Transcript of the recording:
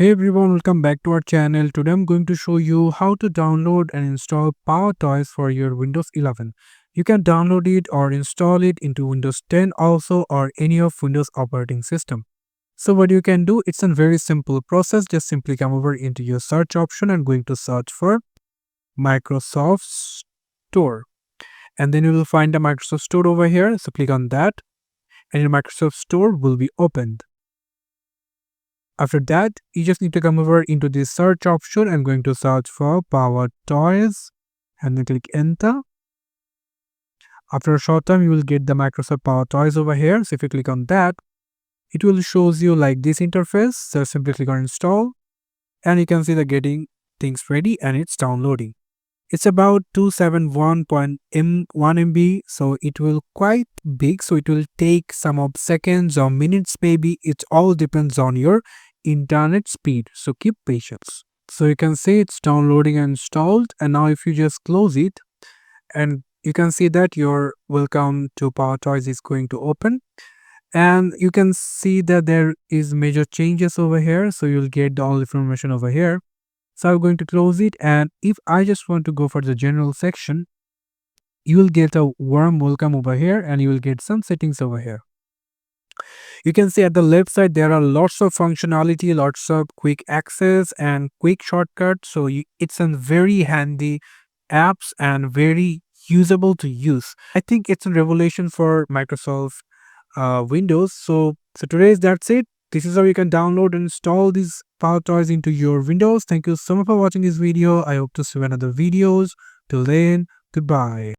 Hey everyone, welcome back to our channel. Today I'm going to show you how to download and install PowerToys for your Windows 11. You can download it or install it into Windows 10 also or any of Windows operating system. So what you can do, it's a very simple process. Just simply come over into your search option and going to search for Microsoft Store. And then you will find the Microsoft Store over here. So click on that and your Microsoft Store will be opened. After that, you just need to come over into the search option and going to search for PowerToys and then click enter. After a short time, you will get the Microsoft PowerToys over here. So if you click on that, it will shows you like this interface. So simply click on install and you can see the getting things ready and it's downloading. It's about 271.1 MB, so it will quite big. So it will take some of seconds or minutes maybe. It all depends on your internet speed, so keep patience. So you can see it's downloading and installed, and now if you just close it and you can see that your welcome to PowerToys is going to open, and you can see that there is major changes over here, so you'll get all information over here. So I'm going to close it, and if I just want to go for the general section, you will get a warm welcome over here and you will get some settings over here. You can see at the left side there are lots of functionality, lots of quick access and quick shortcuts. So it's a very handy apps and very usable to use. I think it's a revolution for Microsoft Windows. So today's that's it. This is how you can download and install these PowerToys into your Windows. Thank you so much for watching this video. I hope to see you in other videos. Till then, goodbye.